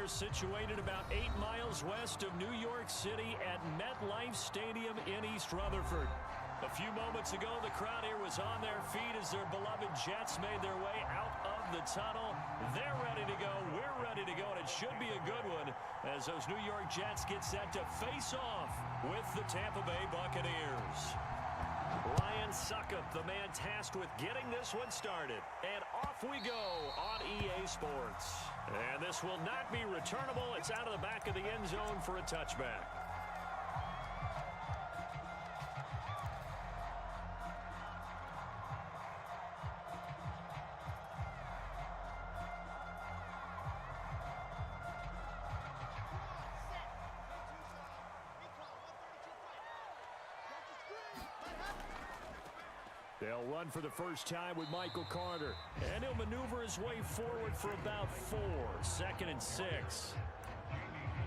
They're situated about 8 miles west of New York City at MetLife Stadium in East Rutherford. A few moments ago, the crowd here was on their feet as their beloved Jets made their way out of the tunnel. They're ready to go. We're ready to go, and it should be a good one as those New York Jets get set to face off with the Tampa Bay Buccaneers. Ryan Suckup, the man tasked with getting this one started. And off we go on EA Sports. And this will not be returnable. It's out of the back of the end zone for a touchback. They'll run for the first time with Michael Carter. And he'll maneuver his way forward for about 4. 2nd and 6.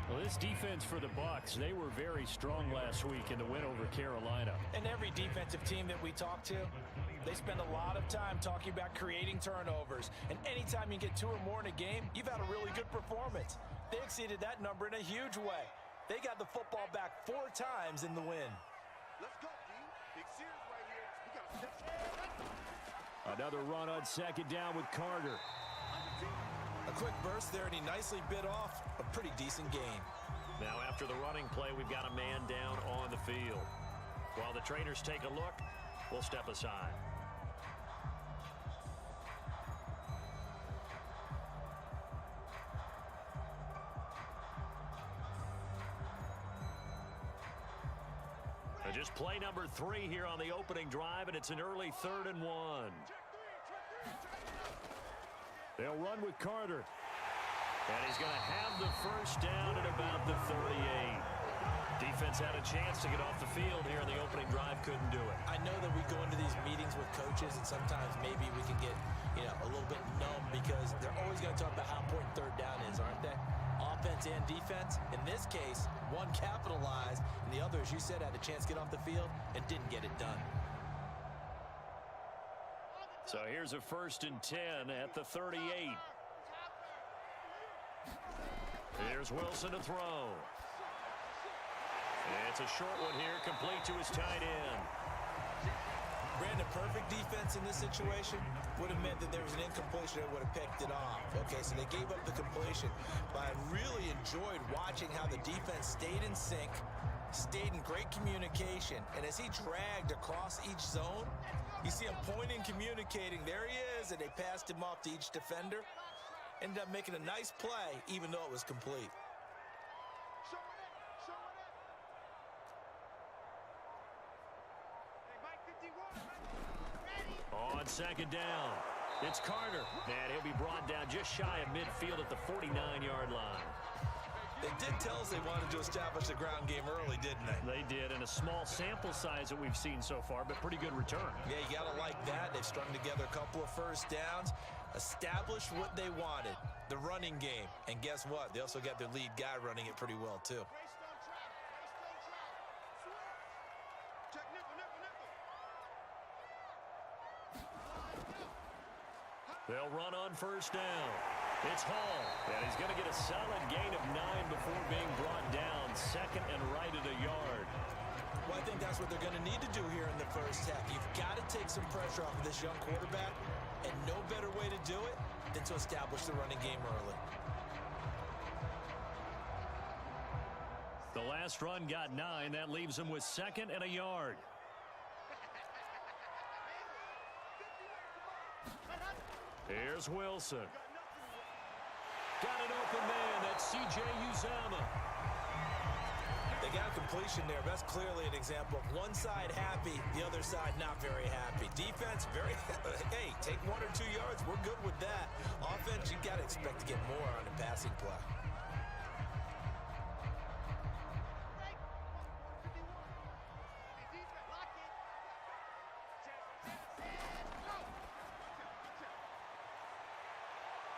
Well, this defense for the Bucs, they were very strong last week in the win over Carolina. And every defensive team that we talk to, they spend a lot of time talking about creating turnovers. And anytime you get 2 or more in a game, you've had a really good performance. They exceeded that number in a huge way. They got the football back 4 times in the win. Let's go, D. Big series right here. Another run on 2nd down with Carter. A quick burst there, and he nicely bit off a pretty decent gain. Now after the running play, we've got a man down on the field. While the trainers take a look, we'll step aside. Just play number 3 here on the opening drive, and it's an early 3rd and 1. They'll run with Carter. And he's going to have the first down at about the 38. Defense had a chance to get off the field here in the opening drive, couldn't do it. I know that we go into these meetings with coaches, and sometimes maybe we can get, a little bit numb because they're always going to talk about how important 3rd down is, aren't they? Offense and defense. In this case, one capitalized, and the other, as you said, had a chance to get off the field and didn't get it done. So here's a 1st and 10 at the 38. Here's Wilson to throw. It's a short one here, complete to his tight end. Brandon, perfect defense in this situation would have meant that there was an incompletion that would have picked it off. Okay, so they gave up the completion. But I really enjoyed watching how the defense stayed in sync, stayed in great communication, and as he dragged across each zone, you see him pointing, communicating. There he is, and they passed him off to each defender. Ended up making a nice play, even though it was complete. On 2nd down, it's Carter. And he'll be brought down just shy of midfield at the 49-yard line. They did tell us they wanted to establish the ground game early, didn't they? They did, and a small sample size that we've seen so far, but pretty good return. Yeah, you got to like that. They've strung together a couple of first downs, established what they wanted, the running game. And guess what? They also got their lead guy running it pretty well, too. They'll run on 1st down. It's Hall, and he's going to get a solid gain of 9 before being brought down 2nd and right at a yard. Well, I think that's what they're going to need to do here in the first half. You've got to take some pressure off of this young quarterback, and no better way to do it than to establish the running game early. The last run got 9. That leaves him with 2nd and a yard. Here's Wilson. Got an open man. That's C.J. Uzama. They got a completion there. That's clearly an example of one side happy, the other side not very happy. Defense, hey, take 1 or 2 yards. We're good with that. Offense, you got to expect to get more on the passing play.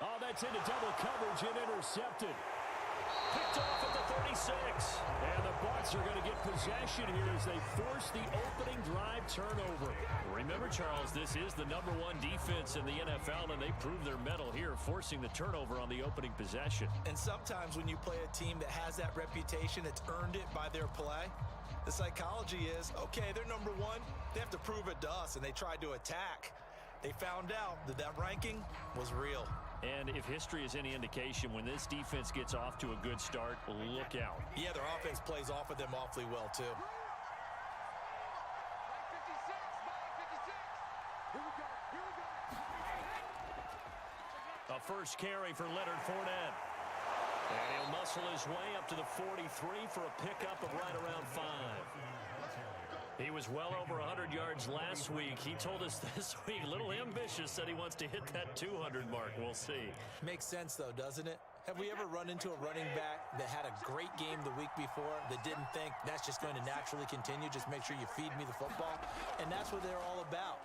Oh, that's into double coverage and intercepted. Picked off at the 36. And the Bucs are going to get possession here as they force the opening drive turnover. Remember, Charles, this is the #1 defense in the NFL, and they prove their mettle here, forcing the turnover on the opening possession. And sometimes when you play a team that has that reputation, it's earned it by their play. The psychology is, okay, they're #1. They have to prove it to us, and they tried to attack. They found out that that ranking was real. And if history is any indication, when this defense gets off to a good start, look out. Yeah, their offense plays off of them awfully well, too. A first carry for Leonard Fournette. And he'll muscle his way up to the 43 for a pickup of right around 5. He was well over 100 yards last week. He told us this week, a little ambitious, said he wants to hit that 200 mark. We'll see. Makes sense, though, doesn't it? Have we ever run into a running back that had a great game the week before that didn't think that's just going to naturally continue? Just make sure you feed me the football. And that's what they're all about.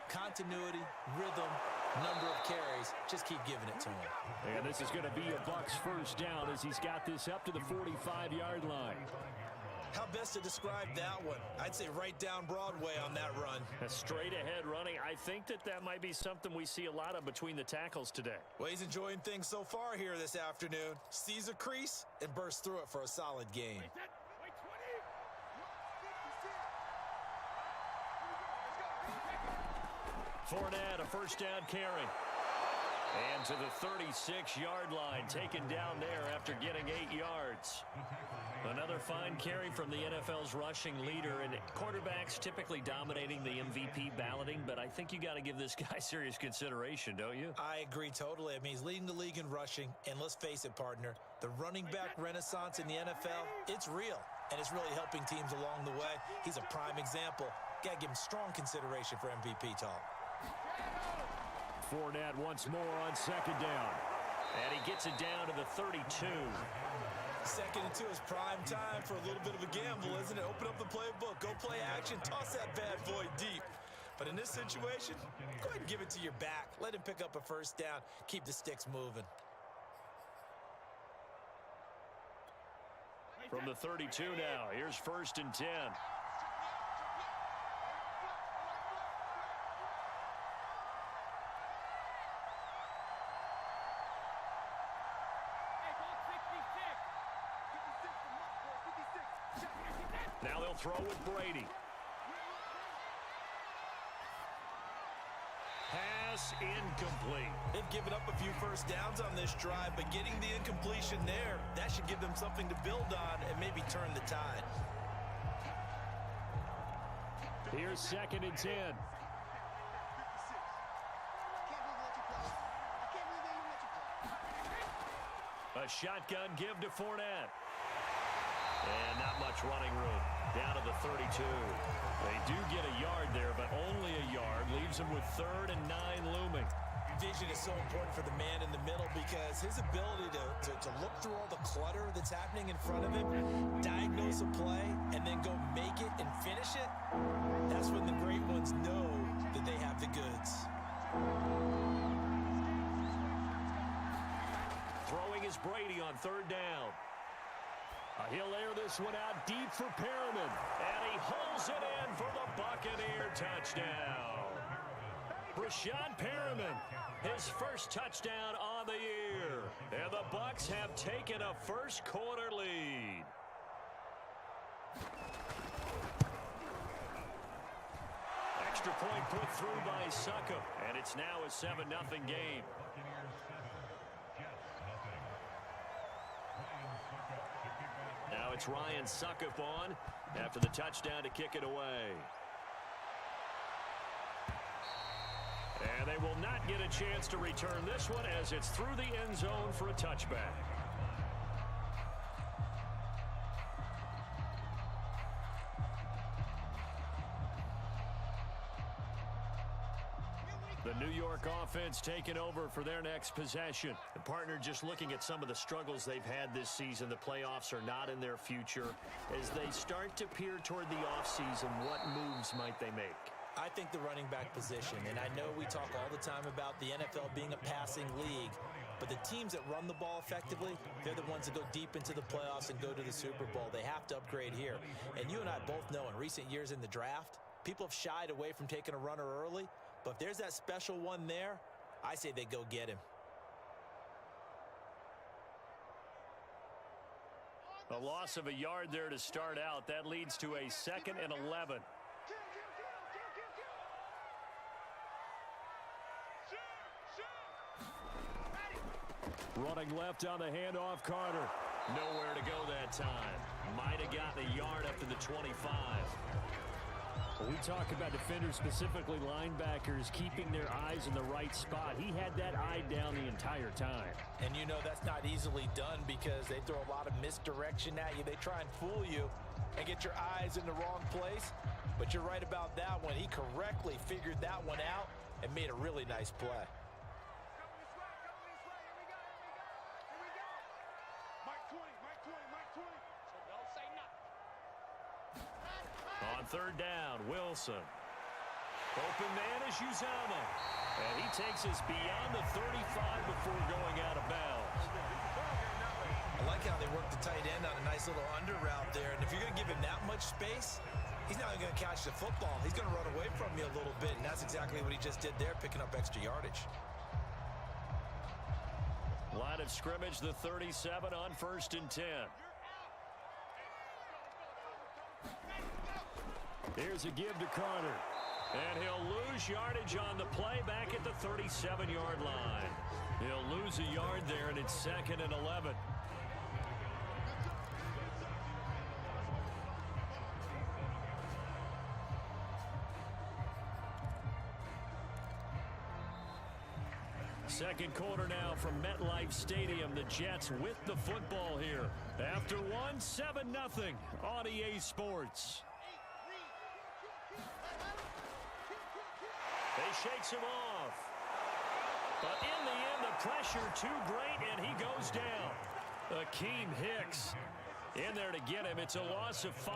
Continuity, rhythm, number of carries. Just keep giving it to him. And this is going to be a Bucs first down as he's got this up to the 45-yard line. How best to describe that one? I'd say right down Broadway on that run. A straight ahead running. I think that might be something we see a lot of between the tackles today. Well, he's enjoying things so far here this afternoon. Sees a crease and bursts through it for a solid gain. Fournette, a first down carry. And to the 36-yard line, taken down there after getting 8 yards. Another fine carry from the NFL's rushing leader, and quarterbacks typically dominating the MVP balloting, but I think you got to give this guy serious consideration, don't you? I agree totally. I mean, he's leading the league in rushing, and let's face it, partner, the running back renaissance in the NFL, it's real, and it's really helping teams along the way. He's a prime example. Got to give him strong consideration for MVP talk. Fournette once more on second down, and he gets it down to the 32. 2nd and 2 is prime time for a little bit of a gamble, isn't it? Open up the playbook, go play action, toss that bad boy deep. But in this situation, go ahead and give it to your back. Let him pick up a first down. Keep the sticks moving. From the 32 now, here's 1st and 10. Now they'll throw with Brady. Pass incomplete. They've given up a few first downs on this drive, but getting the incompletion there, that should give them something to build on and maybe turn the tide. Here's 2nd and 10. A shotgun give to Fournette. And not much running room. Down to the 32. They do get a yard there, but only a yard. Leaves them with 3rd and 9 looming. Vision is so important for the man in the middle because his ability to look through all the clutter that's happening in front of him, diagnose a play, and then go make it and finish it, that's when the great ones know that they have the goods. Throwing is Brady on 3rd down. He'll air this one out deep for Perriman. And he holds it in for the Buccaneer touchdown. Brashad Perriman, his first touchdown on the year. And the Bucs have taken a first quarter lead. Extra point put through by Succop. And it's now a 7-0 game. Now it's Ryan Succop on after the touchdown to kick it away. And they will not get a chance to return this one as it's through the end zone for a touchback. The New York offense taking over for their next possession. The partner just looking at some of the struggles they've had this season. The playoffs are not in their future. As they start to peer toward the offseason, what moves might they make? I think the running back position, and I know we talk all the time about the NFL being a passing league, But the teams that run the ball effectively, they're the ones that go deep into the playoffs and go to the Super Bowl. They have to upgrade here. And you and I both know in recent years in the draft, people have shied away from taking a runner early. But if there's that special one there, I say they go get him. A loss of a yard there to start out. That leads to a 2nd and 11. Running left on the handoff, Carter. Nowhere to go that time. Might have gotten a yard up to the 25. When we talk about defenders, specifically linebackers, keeping their eyes in the right spot. He had that eye down the entire time. And you know that's not easily done because they throw a lot of misdirection at you. They try and fool you and get your eyes in the wrong place. But you're right about that one. He correctly figured that one out and made a really nice play. On 3rd down, Wilson. Open man is Uzama. And he takes us beyond the 35 before going out of bounds. I like how they work the tight end on a nice little under route there. And if you're going to give him that much space, he's not going to catch the football. He's going to run away from you a little bit. And that's exactly what he just did there, picking up extra yardage. Line of scrimmage, the 37 on 1st and 10. Here's a give to Carter. And he'll lose yardage on the play back at the 37-yard line. He'll lose a yard there, and it's 2nd and 11. Second quarter now from MetLife Stadium. The Jets with the football here. After one, 7-0 on EA Sports. They shakes him off. But in the end, the pressure too great, and he goes down. Akeem Hicks in there to get him. It's a loss of 5.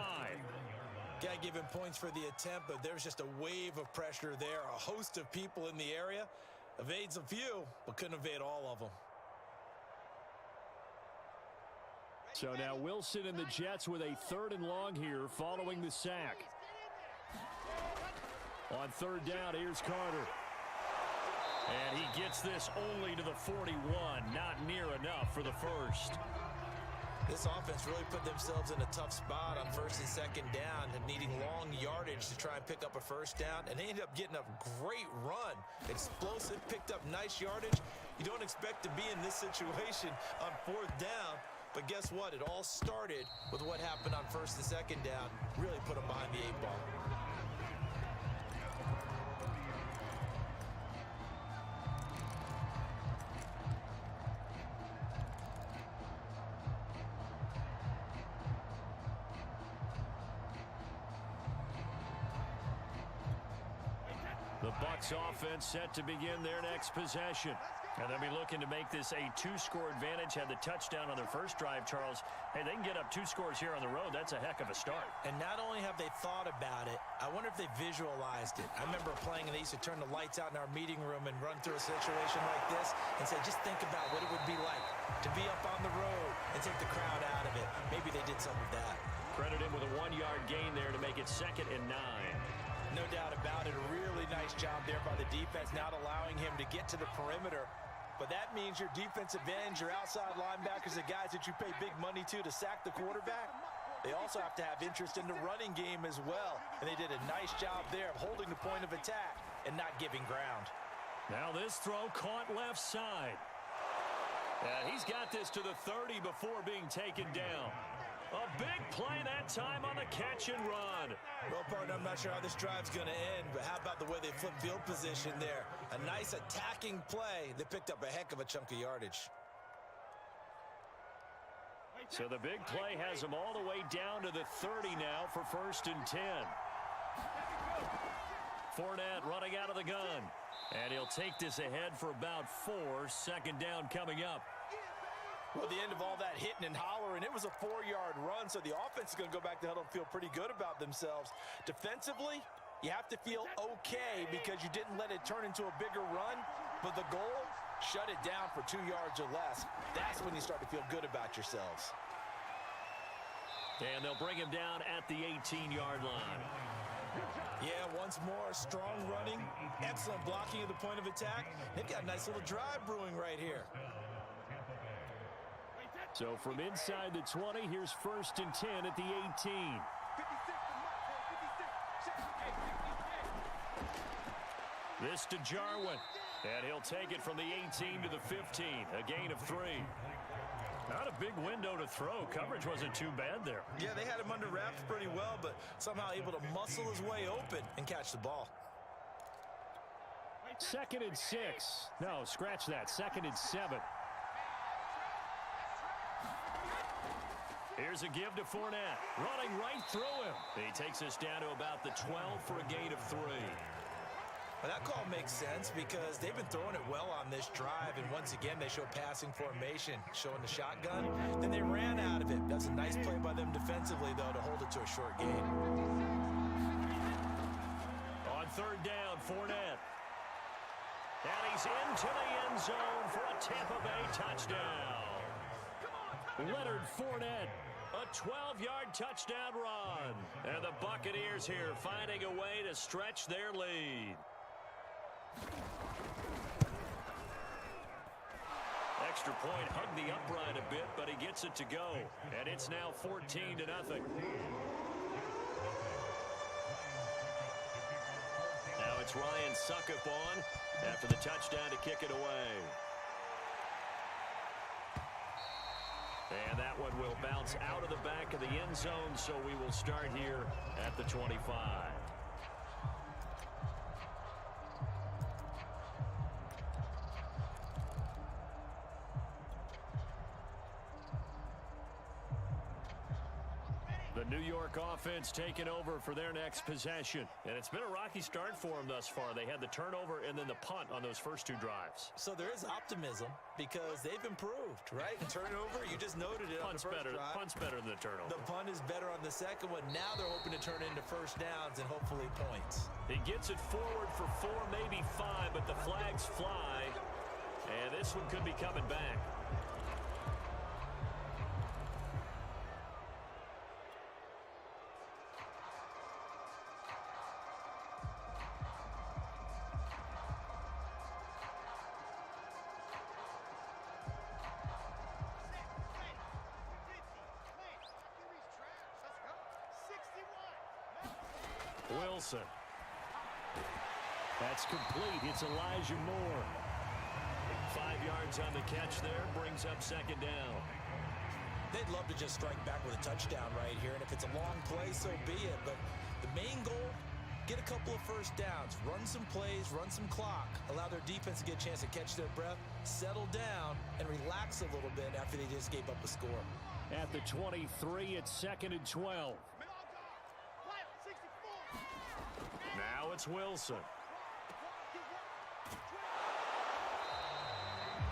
Got to give him points for the attempt, but there's just a wave of pressure there. A host of people in the area. Evades a few, but couldn't evade all of them. So now Wilson and the Jets with a 3rd and long here following the sack. On 3rd down, here's Carter. And he gets this only to the 41. Not near enough for the first. This offense really put themselves in a tough spot on 1st and 2nd down and needing long yardage to try and pick up a 1st down. And they ended up getting a great run. Explosive, picked up nice yardage. You don't expect to be in this situation on 4th down. But guess what? It all started with what happened on 1st and 2nd down. Really put them behind the 8 ball. The Bucs offense set to begin their next possession. And they'll be looking to make this a 2-score advantage. Had the touchdown on their first drive, Charles. Hey, they can get up 2 scores here on the road. That's a heck of a start. And not only have they thought about it, I wonder if they visualized it. I remember playing, and they used to turn the lights out in our meeting room and run through a situation like this and say, just think about what it would be like to be up on the road and take the crowd out of it. Maybe they did some of that. Credit him with a 1-yard gain there to make it 2nd and 9. No doubt about it. A really nice job there by the defense, not allowing him to get to the perimeter. But that means your defensive ends, your outside linebackers, the guys that you pay big money to sack the quarterback, they also have to have interest in the running game as well. And they did a nice job there of holding the point of attack and not giving ground. Now this throw caught left side. And he's got this to the 30 before being taken down. A big play that time on the catch and run. Well, partner, I'm not sure how this drive's going to end, but how about the way they flip field position there? A nice attacking play. They picked up a heck of a chunk of yardage. So the big play has them all the way down to the 30 now for 1st and 10. Fournette running out of the gun. And he'll take this ahead for about 4. 2nd down coming up. Well, the end of all that hitting and hollering, it was a 4-yard run, so the offense is going to go back to huddle and feel pretty good about themselves. Defensively, you have to feel okay because you didn't let it turn into a bigger run, but the goal Shut it down for 2 yards or less. That's when you start to feel good about yourselves. And they'll bring him down at the 18-yard line. Yeah, once more, strong running, excellent blocking at the point of attack. They've got a nice little drive brewing right here. So from inside the 20, here's 1st and 10 at the 18. This to Jarwin, and he'll take it from the 18 to the 15, a gain of 3. Not a big window to throw. Coverage wasn't too bad there. Yeah, they had him under wraps pretty well, but somehow able to muscle his way open and catch the ball. 2nd and 6. No, scratch that. 2nd and 7. Here's a give to Fournette. Running right through him. He takes us down to about the 12 for a gain of 3. Well, that call makes sense because they've been throwing it well on this drive, and once again, they show passing formation, showing the shotgun. Then they ran out of it. That's a nice play by them defensively, though, to hold it to a short gain. On 3rd down, Fournette. And he's into the end zone for a Tampa Bay touchdown. Leonard Fournette, a 12-yard touchdown run. And the Buccaneers here finding a way to stretch their lead. Extra point hugged the upright a bit, but he gets it to go. And it's now 14-0. Now it's Ryan Suckup on after the touchdown to kick it away. And that one will bounce out of the back of the end zone, so we will start here at the 25. The New York offense taking over for their next possession. And it's been a rocky start for them thus far. They had the turnover and then the punt on those first 2 drives. So there is optimism because they've improved, right? Turnover, you just noted it on the first drive. Punt's better than the turnover. The punt is better on the second one. Now they're hoping to turn into first downs and hopefully points. He gets it forward for 4, maybe 5, but the flags fly. And this one could be coming back. Wilson. That's complete. It's Elijah Moore. 5 yards on the catch there. Brings up 2nd down. They'd love to just strike back with a touchdown right here, and if it's a long play, so be it. But the main goal, get a couple of first downs, run some plays, run some clock, allow their defense to get a chance to catch their breath, settle down, and relax a little bit after they just gave up a score. At the 23, it's 2nd and 12. Now it's Wilson.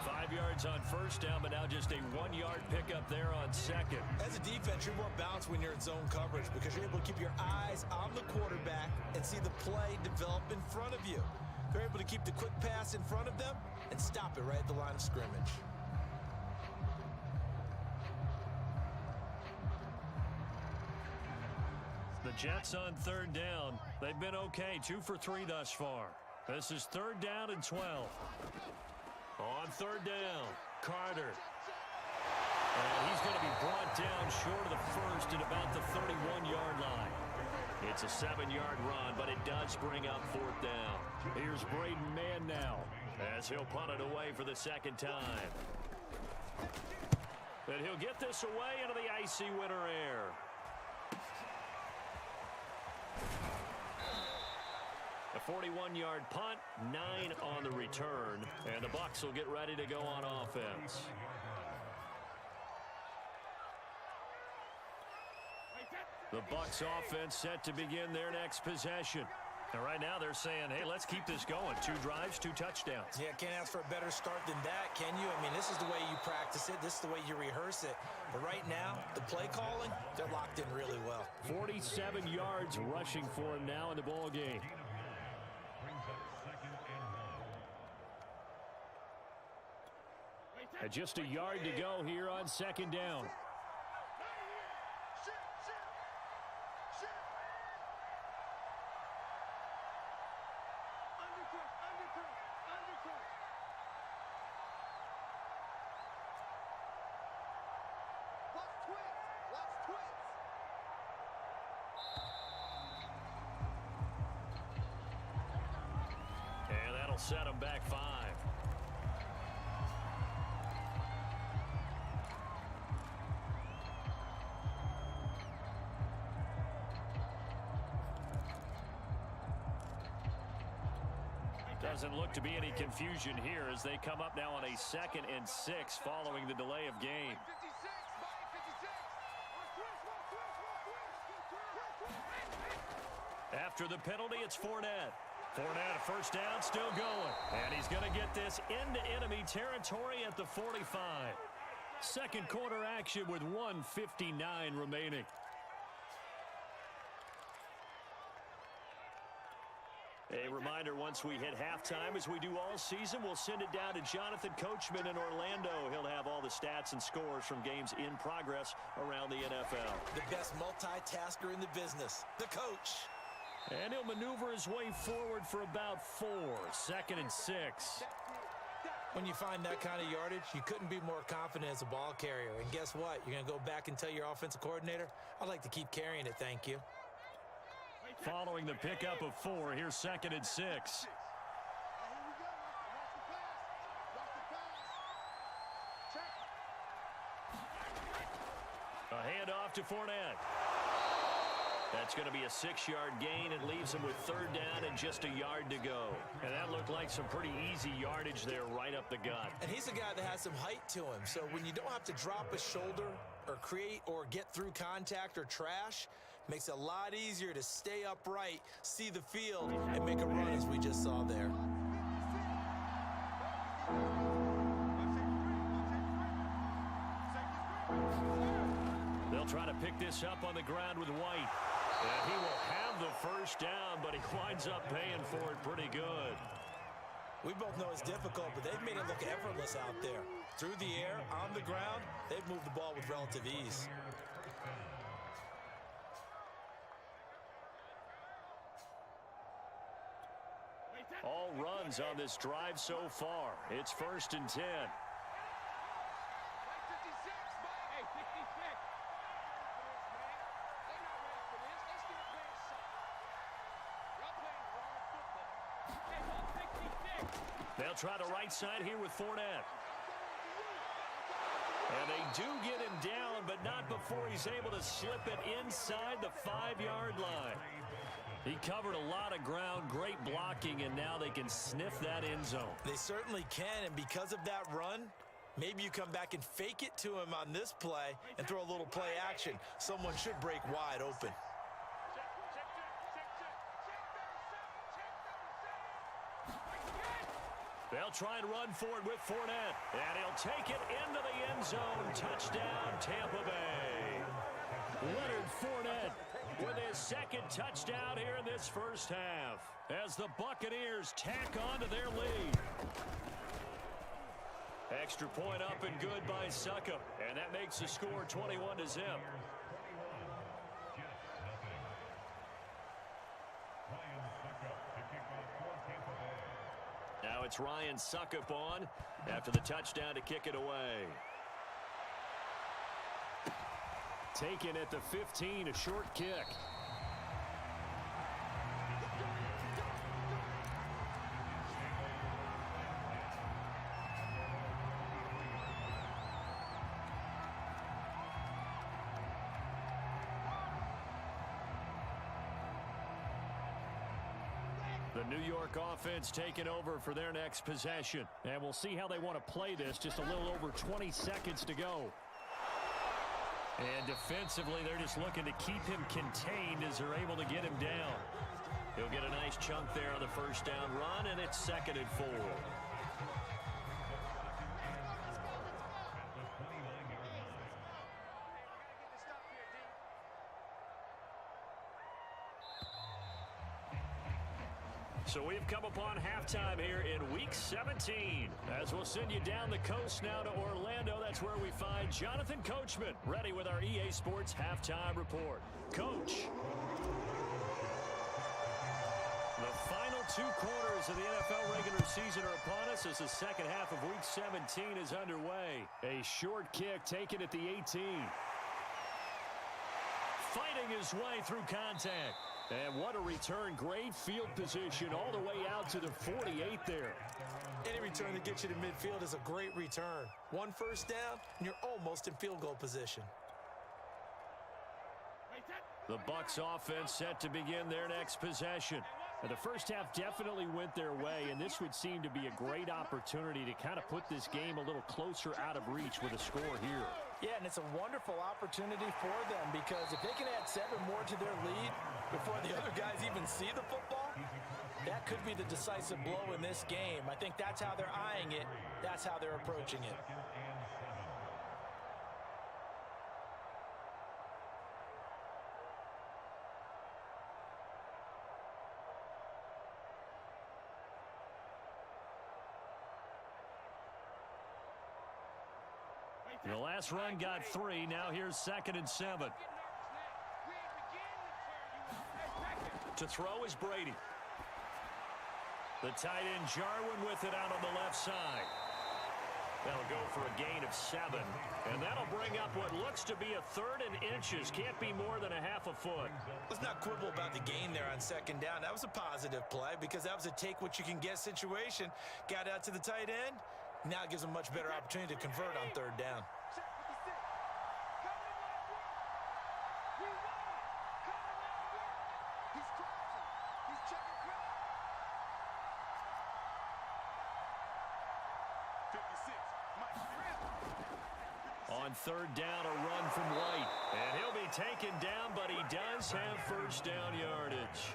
5 yards on first down, but now just a 1-yard pickup there on 2nd. As a defense, you're more balanced when you're in zone coverage because you're able to keep your eyes on the quarterback and see the play develop in front of you. They're able to keep the quick pass in front of them and stop it right at the line of scrimmage. The Jets on 3rd down. They've been okay, 2 for 3 thus far. This is 3rd down and 12. On 3rd down, Carter. And he's going to be brought down short of the first at about the 31-yard line. It's a 7-yard run, but it does bring up 4th down. Here's Braden Mann now as he'll punt it away for the 2nd time. And he'll get this away into the icy winter air. A 41-yard punt, 9 on the return, and the Bucs will get ready to go on offense. The Bucs offense set to begin their next possession. And right now they're saying, hey, let's keep this going. 2 drives, 2 touchdowns. Yeah, can't ask for a better start than that, can you? I mean, this is the way you practice it. This is the way you rehearse it. But right now, the play calling, they're locked in really well. 47 yards rushing for him now in the ball game. And just a yard to go here on second down. And that'll set them back 5. Doesn't look to be any confusion here as they come up now on a 2nd and 6 following the delay of game. After the penalty, it's Fournette. Fournette, a first down, still going. And he's going to get this into enemy territory at the 45. Second quarter action with 1:59 remaining. A reminder, once we hit halftime, as we do all season, we'll send it down to Jonathan Coachman in Orlando. He'll have all the stats and scores from games in progress around the NFL. The best multitasker in the business, the coach. And he'll maneuver his way forward for about 4. 2nd and 6. When you find that kind of yardage, you couldn't be more confident as a ball carrier. And guess what? You're going to go back and tell your offensive coordinator, I'd like to keep carrying it, thank you. Following the pickup of 4, here's 2nd and 6. A handoff to Fournette. That's going to be a 6-yard gain and leaves him with 3rd down and just a yard to go. And that looked like some pretty easy yardage there right up the gut. And he's a guy that has some height to him. So when you don't have to drop a shoulder or create or get through contact or trash, makes it a lot easier to stay upright, see the field, and make a run as we just saw there. They'll try to pick this up on the ground with White. And he will have the first down, but he winds up paying for it pretty good. We both know it's difficult, but they've made it look effortless out there. Through the air, on the ground, they've moved the ball with relative ease. All runs on this drive so far. It's 1st and 10. They'll try the right side here with Fournette. And they do get him down, but not before he's able to slip it inside the 5-yard line. He covered a lot of ground, great blocking, and now they can sniff that end zone. They certainly can, and because of that run, maybe you come back and fake it to him on this play and throw a little play action. Someone should break wide open. They'll try and run for it with Fournette, and he'll take it into the end zone. Touchdown, Tampa Bay. Leonard Fournette with his 2nd touchdown here in this first half as the Buccaneers tack on to their lead. Extra point up and good by Suckup, and that makes the score 21-0. Now it's Ryan Suckup on after the touchdown to kick it away. Taken at the 15, a short kick. The New York offense taking over for their next possession. And we'll see how they want to play this. Just a little over 20 seconds to go. And defensively, they're just looking to keep him contained as they're able to get him down. He'll get a nice chunk there on the first down run, and it's 2nd and 4. So we've come upon halftime here in Week 17. As we'll send you down the coast now to Orlando, that's where we find Jonathan Coachman, ready with our EA Sports Halftime Report. Coach. The final 2 quarters of the NFL regular season are upon us as the second half of Week 17 is underway. A short kick taken at the 18. Fighting his way through contact. And what a return. Great field position all the way out to the 48 there. Any return that gets you to midfield is a great return. 1 first down, and you're almost in field goal position. The Bucs offense set to begin their next possession. And the first half definitely went their way, and this would seem to be a great opportunity to kind of put this game a little closer out of reach with a score here. Yeah, and it's a wonderful opportunity for them because if they can add 7 more to their lead before the other guys even see the football, that could be the decisive blow in this game. I think that's how they're eyeing it. That's how they're approaching it. The last run got 3. Now here's 2nd and 7. To throw is Brady. The tight end Jarwin with it out on the left side. That'll go for a gain of 7. And that'll bring up what looks to be a 3rd and inches. Can't be more than a half a foot. Let's not quibble about the gain there on 2nd down. That was a positive play because that was a take-what-you-can-get situation. Got out to the tight end. Now it gives them a much better opportunity to convert on 3rd down. On 3rd down, a run from White. And he'll be taken down, but he does have first down yardage.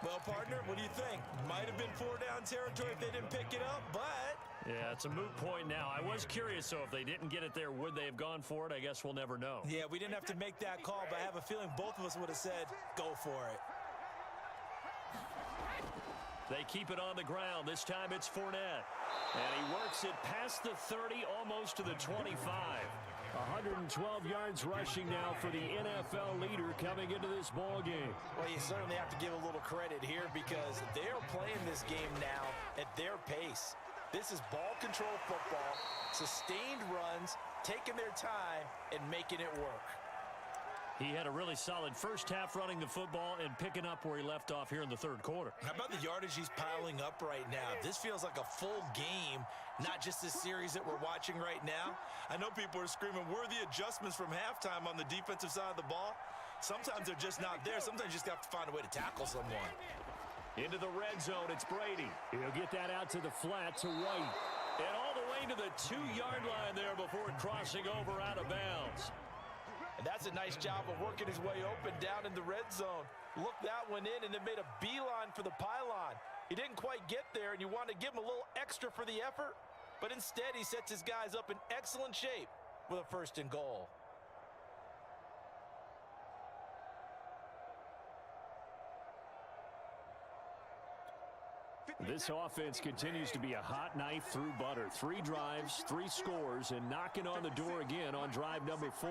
Well, partner, what do you think? Might have been 4-down territory if they didn't pick it up, but... Yeah, it's a moot point now. I was curious, so if they didn't get it there, would they have gone for it? I guess we'll never know. Yeah, we didn't have to make that call, but I have a feeling both of us would have said, go for it. They keep it on the ground. This time it's Fournette. And he works it past the 30, almost to the 25. 112 yards rushing now for the NFL leader coming into this ball game. Well, you certainly have to give a little credit here because they're playing this game now at their pace. This is ball control football, sustained runs, taking their time, and making it work. He had a really solid first half running the football and picking up where he left off here in the 3rd quarter. How about the yardage he's piling up right now? This feels like a full game, not just this series that we're watching right now. I know people are screaming, worthy adjustments from halftime on the defensive side of the ball. Sometimes they're just not there. Sometimes you just have to find a way to tackle someone. Into the red zone, it's Brady. He'll get that out to the flat to White. And all the way to the 2-yard line there before crossing over out of bounds. And that's a nice job of working his way open down in the red zone. Looked that one in and then made a beeline for the pylon. He didn't quite get there, and you want to give him a little extra for the effort. But instead, he sets his guys up in excellent shape with a 1st and goal. This offense continues to be a hot knife through butter. 3 drives, 3 scores, and knocking on the door again on drive number 4.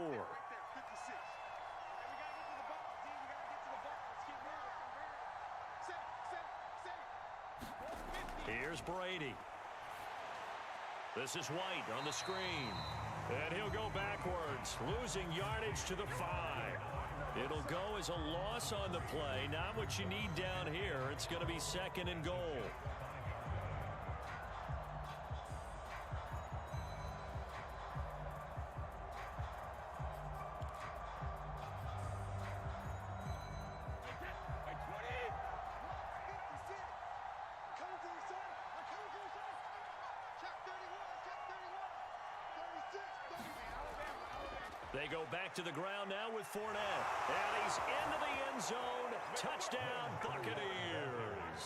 Here's Brady. This is White on the screen. And he'll go backwards, losing yardage to the 5. It'll go as a loss on the play. Not what you need down here. It's going to be 2nd and goal. They go back to the ground now with Fournette. And he's into the end zone. Touchdown, Buccaneers.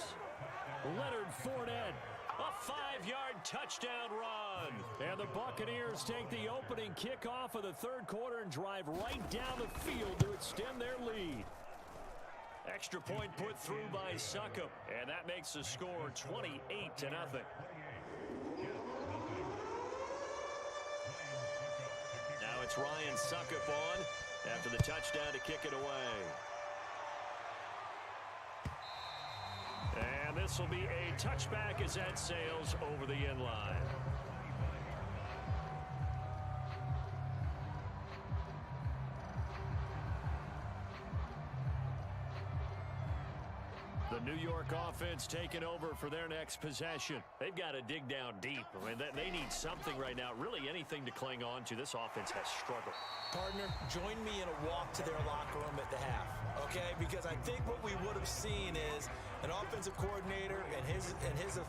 Leonard Fournette, a 5-yard touchdown run. And the Buccaneers take the opening kickoff of the 3rd quarter and drive right down the field to extend their lead. Extra point put through by Succop, and that makes the score 28-0. Now it's Ryan Succop on after the touchdown to kick it away. And this will be a touchback as that sails over the end line. The New York offense taking over for their next possession. They've got to dig down deep. I mean, they need something right now, really anything to cling on to. This offense has struggled. Partner, join me in a walk to their locker room at the half, okay? Because I think what we would have seen is an offensive coordinator and his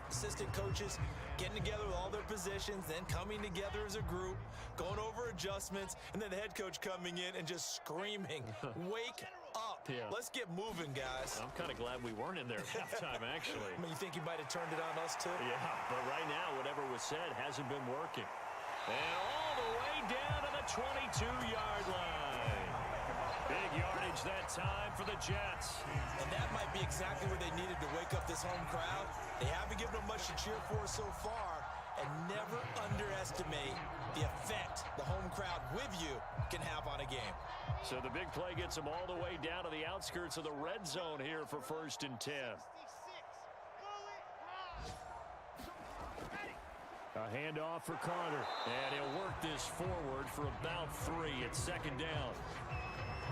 assistant coaches getting together with all their positions, then coming together as a group, going over adjustments, and then the head coach coming in and just screaming, wake up. Yeah. Let's get moving, guys. I'm kind of glad we weren't in there at halftime, actually. I mean, you think he might have turned it on us, too? Yeah, but right now, whatever was said hasn't been working. And all the way down to the 22-yard line. Big yardage that time for the Jets. And that might be exactly where they needed to wake up this home crowd. They haven't given them much to cheer for so far. And never underestimate the effect the home crowd with you can have on a game. So the big play gets them all the way down to the outskirts of the red zone here for 1st and 10. A handoff for Carter. And he'll work this forward for about 3. It's 2nd down.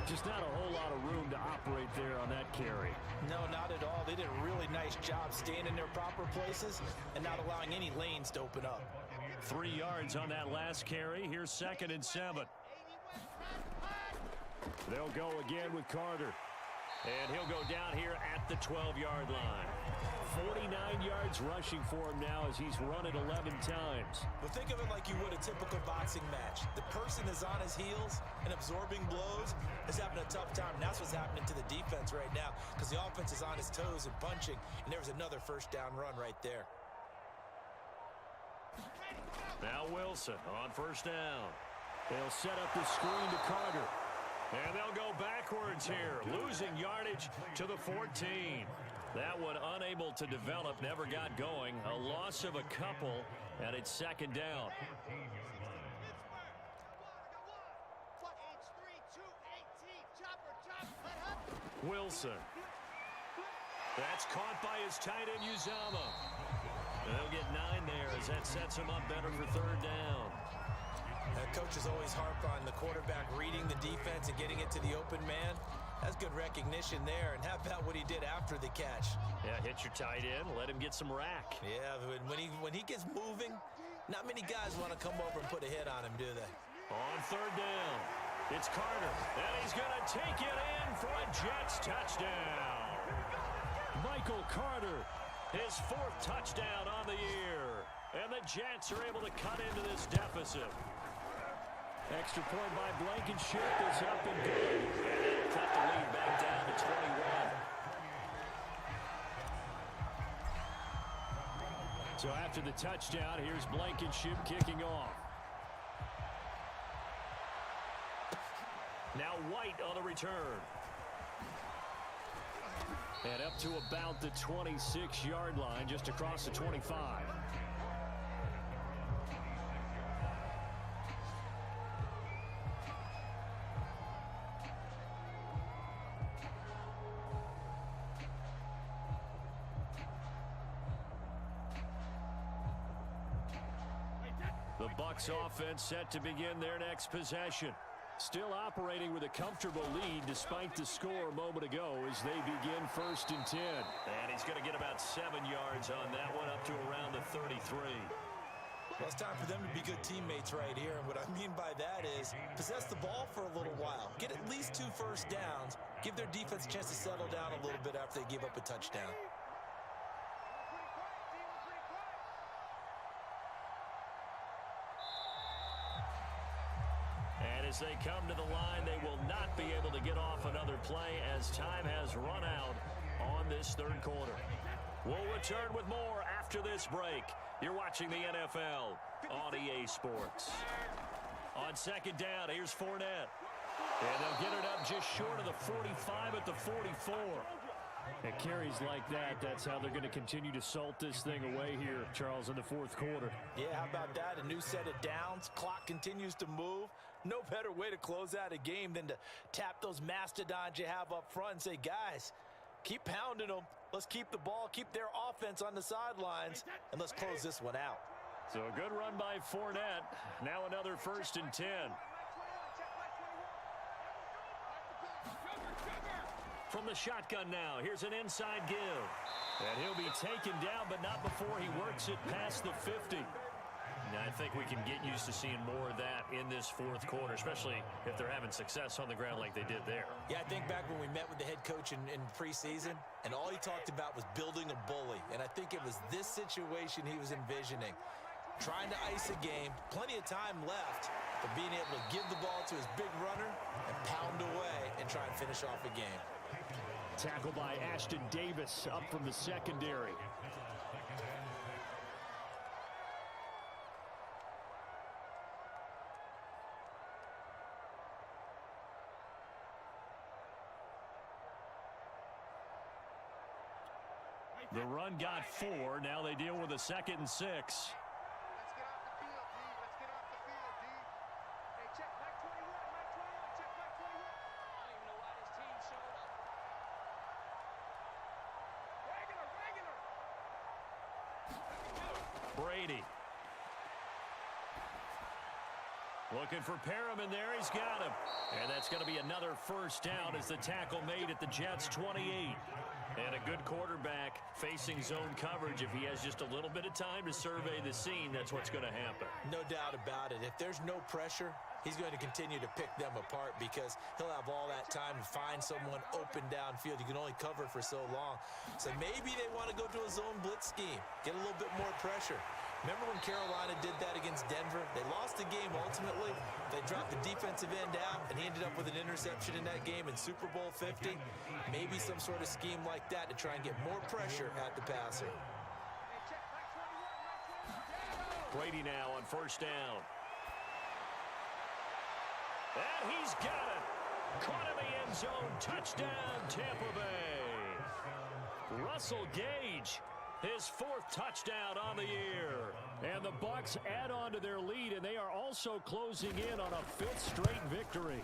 Just not a whole lot of room to operate there on that carry. No, not at all. They did a really nice job staying in their proper places and not allowing any lanes to open up. 3 yards on that last carry. Here's 2nd and 7. They'll go again with Carter. And he'll go down here at the 12-yard line. 49 yards rushing for him now as he's run it 11 times. But think of it like you would a typical boxing match. The person is on his heels and absorbing blows is having a tough time. And that's what's happening to the defense right now because the offense is on his toes and punching. And there was another 1st down run right there. Now Wilson on 1st down. They'll set up the screen to Carter. And they'll go backwards here, losing yardage to the 14. That one unable to develop, never got going. A loss of a couple, and it's 2nd down. Wilson. That's caught by his tight end, Uzama. They'll get 9 there as that sets him up better for 3rd down. Coaches always harp on the quarterback reading the defense and getting it to the open man. That's good recognition there. And how about what he did after the catch? Yeah, hit your tight end, let him get some rack. Yeah, when he gets moving, not many guys want to come over and put a hit on him, do they? On 3rd down, it's Carter, and he's going to take it in for a Jets touchdown. Michael Carter, his 4th touchdown on the year. And the Jets are able to cut into this deficit. Extra point by Blankenship is up and good. And it'll cut the lead back down to 21. So after the touchdown, here's Blankenship kicking off. Now White on the return. And up to about the 26-yard line, just across the 25. The Bucs offense set to begin their next possession. Still operating with a comfortable lead despite the score a moment ago as they begin 1st and 10. And he's going to get about 7 yards on that one, up to around the 33. Well, it's time for them to be good teammates right here. And what I mean by that is possess the ball for a little while. Get at least 2 first downs. Give their defense a chance to settle down a little bit after they give up a touchdown. As they come to the line, they will not be able to get off another play as time has run out on this 3rd quarter. We'll return with more after this break. You're watching the NFL on EA Sports. On 2nd down, here's Fournette. And they'll get it up just short of the 45 at the 44. At carries like that, that's how they're going to continue to salt this thing away here, Charles, in the fourth quarter. Yeah, how about that? A new set of downs. Clock continues to move. No better way to close out a game than to tap those mastodons you have up front and say, guys, keep pounding them. Let's keep the ball, keep their offense on the sidelines, and let's close this one out. So a good run by Fournette. Now another 1st and 10. From the shotgun now, here's an inside give. And he'll be taken down, but not before he works it past the 50. Now, I think we can get used to seeing more of that in this fourth quarter, especially if they're having success on the ground like they did there. Yeah, I think back when we met with the head coach in preseason, and all he talked about was building a bully. And I think it was this situation he was envisioning. Trying to ice a game, plenty of time left, but being able to give the ball to his big runner and pound away and try and finish off a game. Tackle by Ashton Davis up from the secondary. The run got 4. Now they deal with a 2nd and 6. Let's get off the field, D. Let's get off the field, D. Hey, check back 21, back 21, check back 21. I don't even know why this team showed up. Regular. Brady. Looking for Perriman there. He's got him. And that's going to be another 1st down as the tackle made at the Jets' 28. And a good quarterback facing zone coverage. If he has just a little bit of time to survey the scene, that's what's going to happen. No doubt about it. If there's no pressure, he's going to continue to pick them apart because he'll have all that time to find someone open downfield. You can only cover for so long. So maybe they want to go to a zone blitz scheme, get a little bit more pressure. Remember when Carolina did that against Denver? They lost the game ultimately. They dropped the defensive end out, and he ended up with an interception in that game in Super Bowl 50. Maybe some sort of scheme like that to try and get more pressure at the passer. Brady now on 1st down. And he's got it. Caught in the end zone. Touchdown, Tampa Bay. Russell Gage, his 4th touchdown on the year. And the Bucs add on to their lead, and they are also closing in on a 5th straight victory.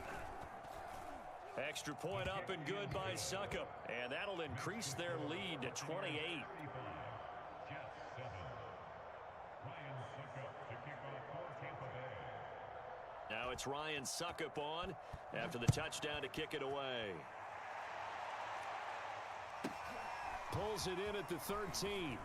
Extra point up and good by Succop. And that'll increase their lead to 28. Now it's Ryan Succop on after the touchdown to kick it away. Pulls it in at the 13.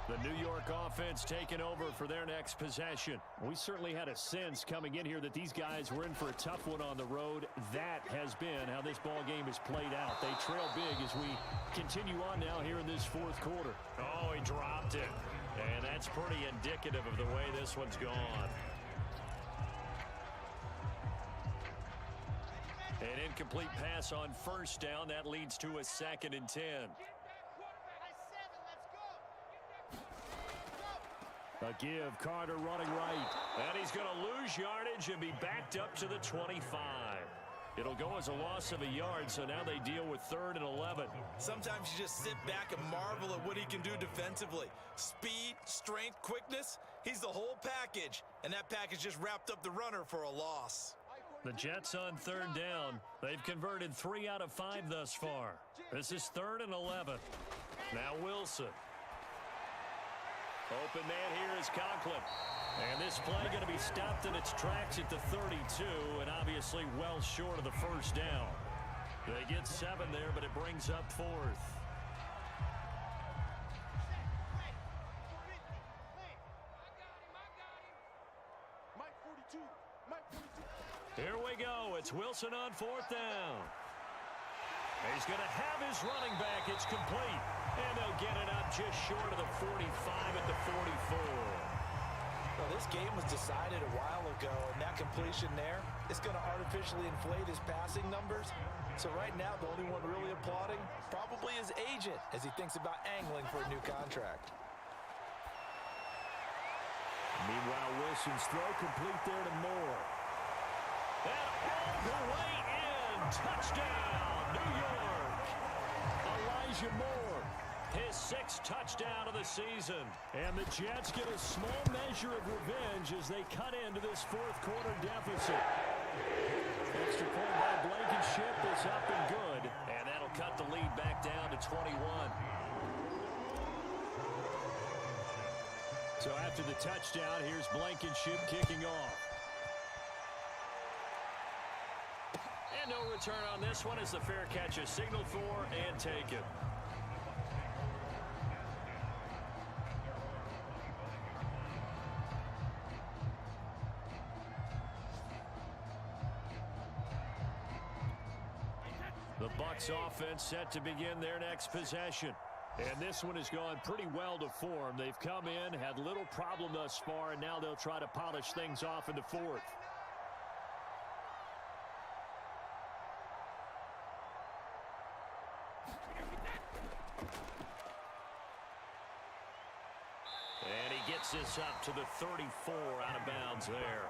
The New York offense taking over for their next possession. We certainly had a sense coming in here that these guys were in for a tough one on the road. That has been how this ball game has played out. They trail big as we continue on now here in this fourth quarter. Oh, he dropped it. And that's pretty indicative of the way this one's gone. An incomplete pass on 1st down. That leads to a 2nd and 10. A give, Carter running right. And he's going to lose yardage and be backed up to the 25. It'll go as a loss of a yard, so now they deal with 3rd and 11. Sometimes you just sit back and marvel at what he can do defensively. Speed, strength, quickness, he's the whole package. And that package just wrapped up the runner for a loss. The Jets on 3rd down. They've converted 3 out of 5 thus far. This is 3rd and 11. Now Wilson. Open man here is Conklin. And this play going to be stopped in its tracks at the 32, and obviously well short of the 1st down. They get 7 there, but it brings up 4th. Here we go. It's Wilson on 4th down. He's going to have his running back. It's complete. And they'll get it up just short of the 45 at the 44. Well, this game was decided a while ago, and that completion there, it's going to artificially inflate his passing numbers. So right now, the only one really applauding probably his agent as he thinks about angling for a new contract. Meanwhile, Wilson's throw complete there to Moore. And all the way in. Touchdown, New York. Elijah Moore, his 6th touchdown of the season. And the Jets get a small measure of revenge as they cut into this 4th quarter deficit. Extra point by Blankenship is up and good. And that'll cut the lead back down to 21. So after the touchdown, here's Blankenship kicking off. And no return on this one as the fair catch is signaled for and taken. The Bucs offense set to begin their next possession. And this one has gone pretty well to form. They've come in, had little problem thus far, and now they'll try to polish things off in the 4th. And he gets this up to the 34 out of bounds there.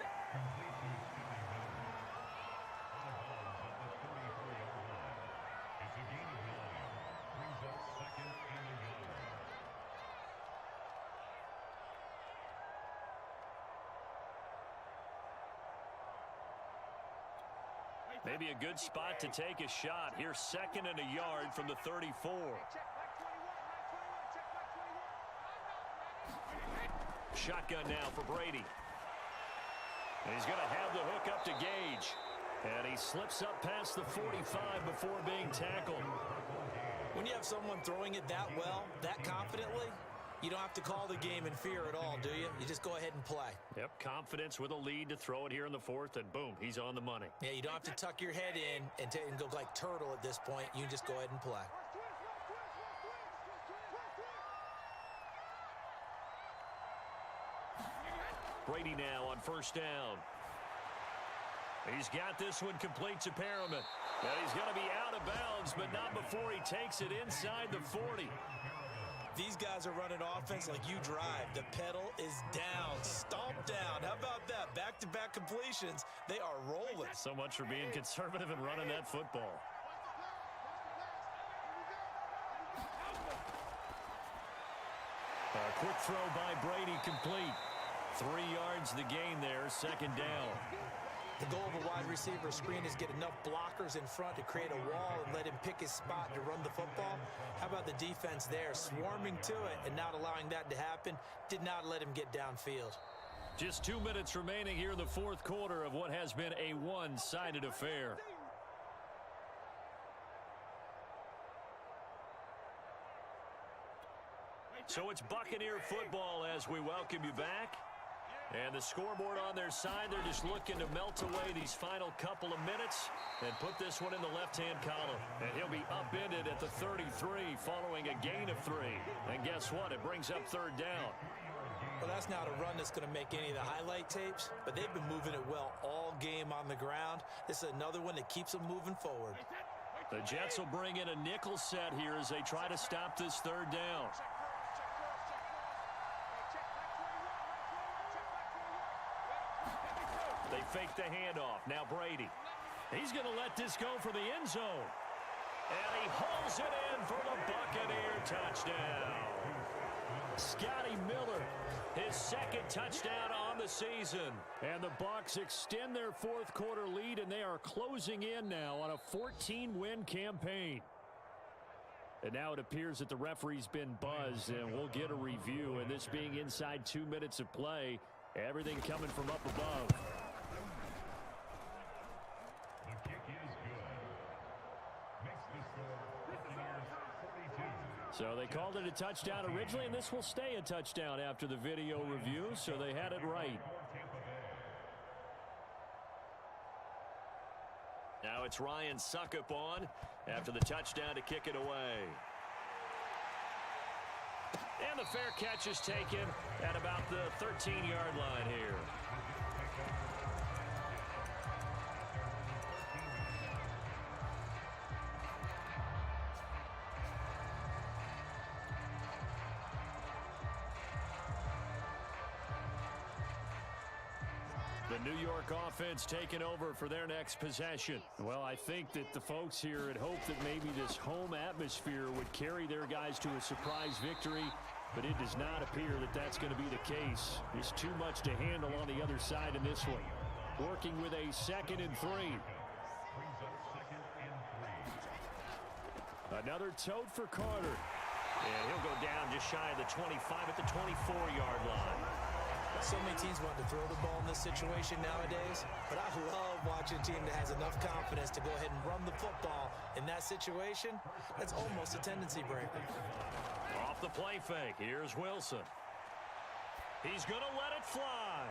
Maybe a good spot to take a shot. Here's 2nd and a yard from the 34. Shotgun now for Brady. And he's going to have the hook up to Gage. And he slips up past the 45 before being tackled. When you have someone throwing it that well, that confidently, you don't have to call the game in fear at all, do you? You just go ahead and play. Yep, confidence with a lead to throw it here in the 4th, and boom, he's on the money. Yeah, you don't have to tuck your head in and go like turtle at this point. You just go ahead and play. Brady now on 1st down. He's got this one complete to Perriman. And he's going to be out of bounds, but not before he takes it inside the 40. These guys are running offense like you drive. The pedal is down, stomped down. How about that? Back-to-back completions. They are rolling. So much for being conservative and running that football. A quick throw by Brady complete. 3 yards the gain there, 2nd down. The goal of a wide receiver screen is get enough blockers in front to create a wall and let him pick his spot to run the football. How about the defense there, swarming to it and not allowing that to happen? Did not let him get downfield. Just 2 minutes remaining here in the 4th quarter of what has been a one-sided affair. So it's Buccaneer football as we welcome you back. And the scoreboard on their side, they're just looking to melt away these final couple of minutes and put this one in the left-hand column. And he'll be upended at the 33 following a gain of 3. And guess what? It brings up 3rd down. Well, that's not a run that's going to make any of the highlight tapes, but they've been moving it well all game on the ground. This is another one that keeps them moving forward. The Jets will bring in a nickel set here as they try to stop this 3rd down. They fake the handoff. Now Brady. He's going to let this go for the end zone. And he hauls it in for the Buccaneer touchdown. Scotty Miller, his 2nd touchdown on the season. And the Bucs extend their 4th quarter lead, and they are closing in now on a 14-win campaign. And now it appears that the referee's been buzzed, and we'll get a review. And this being inside 2 minutes of play, everything coming from up above. So they called it a touchdown originally, and this will stay a touchdown after the video review, so they had it right. Now it's Ryan Suckup on after the touchdown to kick it away. And the fair catch is taken at about the 13-yard line here. The New York offense taking over for their next possession. Well, I think that the folks here had hoped that maybe this home atmosphere would carry their guys to a surprise victory, but it does not appear that that's going to be the case. There's too much to handle on the other side in this one. Working with a 2nd and 3. Another tote for Carter. And he'll go down just shy of the 25 at the 24-yard line. So many teams want to throw the ball in this situation nowadays, but I love watching a team that has enough confidence to go ahead and run the football in that situation. That's almost a tendency breaker. Off the play fake, here's Wilson. He's going to let it fly.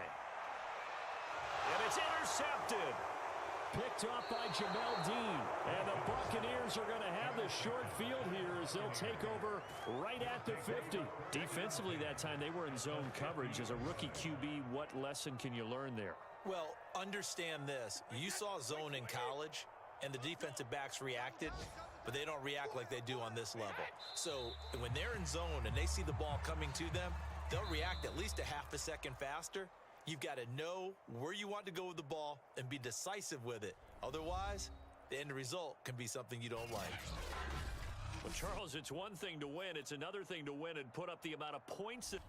And it's intercepted. Picked off by Jamel Dean. And the Buccaneers are going to have the short field here as they'll take over right at the 50. Defensively that time, they were in zone coverage. As a rookie QB, what lesson can you learn there? Well, understand this. You saw zone in college, and the defensive backs reacted, but they don't react like they do on this level. So when they're in zone and they see the ball coming to them, they'll react at least a half a second faster. You've got to know where you want to go with the ball and be decisive with it. Otherwise, the end result can be something you don't like. Well, Charles, it's one thing to win. It's another thing to win and put up the amount of points that